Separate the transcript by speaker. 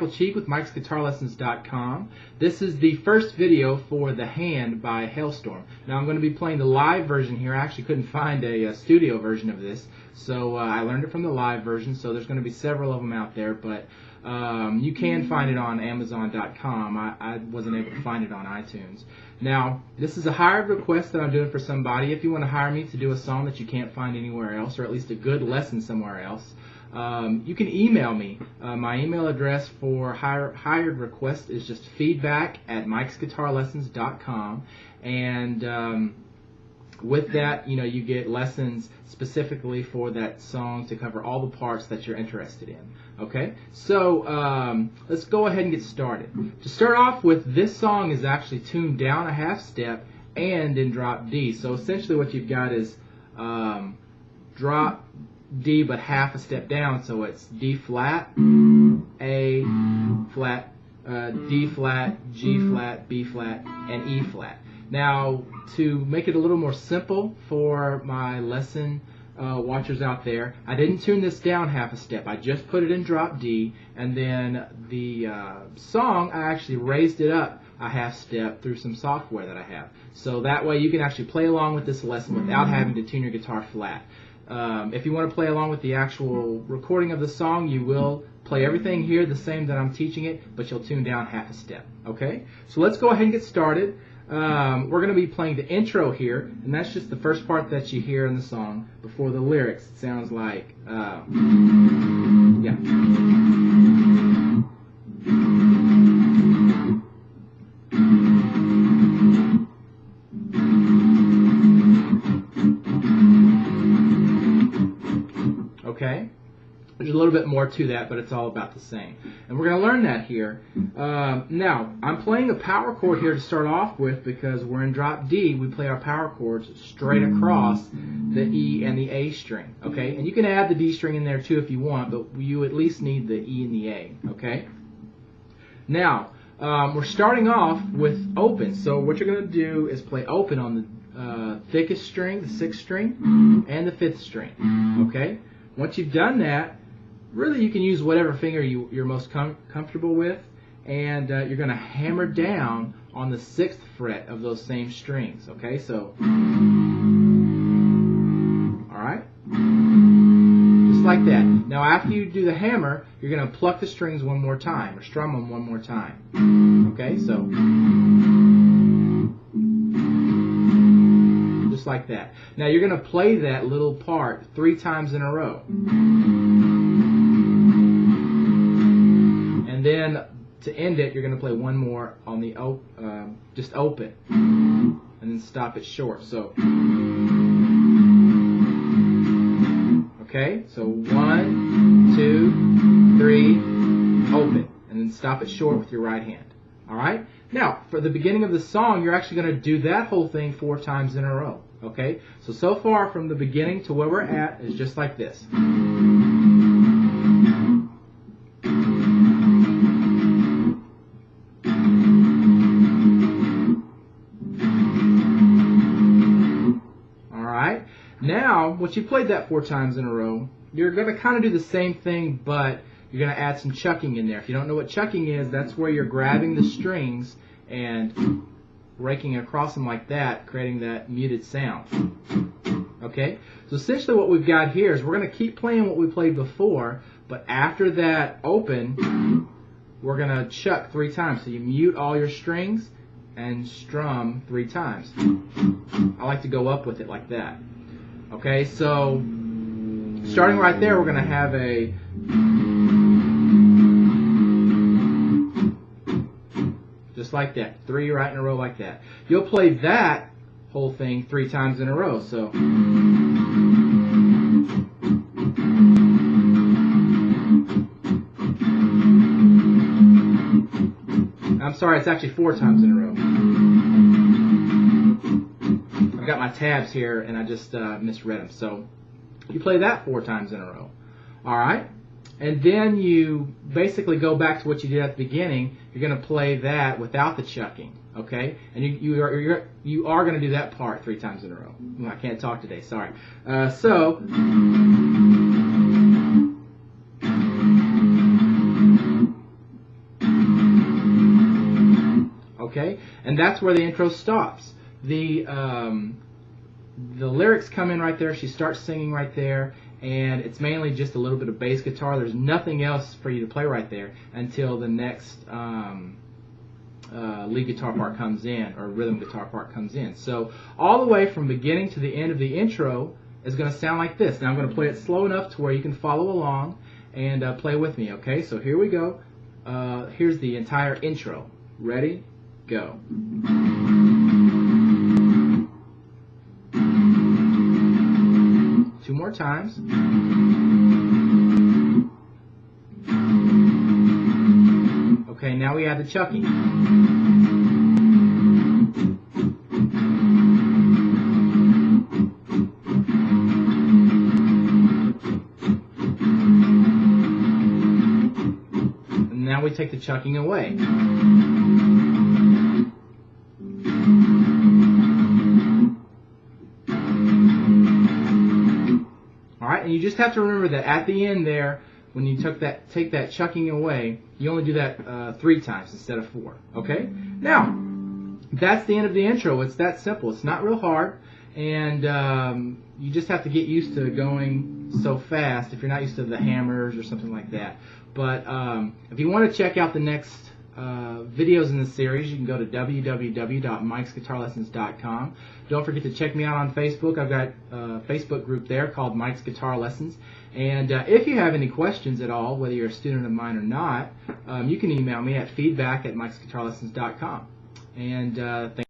Speaker 1: Michael Cheek with Mike'sGuitarLessons.com. This is the first video for The Hand by Halestorm. Now I'm going to be playing the live version here. I actually couldn't find a studio version of this, so I learned it from the live version, so there's going to be several of them out there, but you can find it on Amazon.com. I wasn't able to find it on iTunes. Now, this is a hired request that I'm doing for somebody. If you want to hire me to do a song that you can't find anywhere else, or at least a good lesson somewhere else, you can email me. My email address for hired request is just feedback@Mike'sGuitarLessons.com, and with that, you get lessons specifically for that song to cover all the parts that you're interested in. Okay, so let's go ahead and get started. To start off with, this song is actually tuned down a half step and in drop D. So essentially what you've got is drop D but half a step down, so it's D flat, A flat, D flat, G flat, B flat, and E flat. Now, to make it a little more simple for my lesson watchers out there, I didn't tune this down half a step. I just put it in drop D, and then the song, I actually raised it up a half step through some software that I have. So that way you can actually play along with this lesson without having to tune your guitar flat. If you want to play along with the actual recording of the song, you will play everything here the same that I'm teaching it, but you'll tune down half a step. Okay? So let's go ahead and get started. We're going to be playing the intro here, and that's just the first part that you hear in the song before the lyrics. It sounds like, yeah. Okay? There's a little bit more to that, but it's all about the same. And we're going to learn that here. Now, I'm playing a power chord here to start off with because we're in drop D. We play our power chords straight across the E and the A string. Okay? And you can add the D string in there too if you want, but you at least need the E and the A. Okay? Now, we're starting off with open. So what you're going to do is play open on the thickest string, the 6th string, and the 5th string. Okay? Once you've done that, really you can use whatever finger you're most comfortable with, and you're going to hammer down on the 6th fret of those same strings. Okay, so, alright, just like that. Now after you do the hammer, you're going to pluck the strings one more time, or strum them one more time. Okay, so, just like that. Now you're going to play that little part 3 times in a row. And then to end it, you're going to play one more on the just open, and then stop it short. So, okay, so 1, 2, 3, open, and then stop it short with your right hand. All right. Now, for the beginning of the song, you're actually going to do that whole thing 4 times in a row. Okay. So far from the beginning to where we're at is just like this. Now, once you played that 4 times in a row, you're going to kind of do the same thing, but you're going to add some chucking in there. If you don't know what chucking is, that's where you're grabbing the strings and raking across them like that, creating that muted sound. Okay? So essentially what we've got here is we're going to keep playing what we played before, but after that open, we're going to chuck 3 times. So you mute all your strings and strum 3 times. I like to go up with it like that. Okay, so starting right there, we're going to have a just like that, 3 right in a row like that. You'll play that whole thing 3 times in a row. So I'm sorry, it's actually 4 times in a row. I've got my tabs here and I just misread them. So you play that 4 times in a row. Alright? And then you basically go back to what you did at the beginning. You're going to play that without the chucking. Okay? And you are going to do that part 3 times in a row. I can't talk today, sorry. So And that's where the intro stops. The lyrics come in right there. She starts singing right there, and it's mainly just a little bit of bass guitar. There's nothing else for you to play right there until the next lead guitar part comes in, or rhythm guitar part comes in. So all the way from beginning to the end of the intro is going to sound like this. Now I'm going to play it slow enough to where you can follow along and play with me, okay? So here we go. Here's the entire intro. Ready? Go. Two more times. Okay, now we add the chucking. And now we take the chucking away. Alright, and you just have to remember that at the end there, when you take that chucking away, you only do that 3 times instead of 4. Okay? Now, that's the end of the intro. It's that simple. It's not real hard, and you just have to get used to going so fast if you're not used to the hammers or something like that. But if you want to check out the next videos in this series, you can go to www.mikesguitarlessons.com. Don't forget to check me out on Facebook. I've got a Facebook group there called Mike's Guitar Lessons. And if you have any questions at all, whether you're a student of mine or not, you can email me at feedback@mikesguitarlessons.com. And thank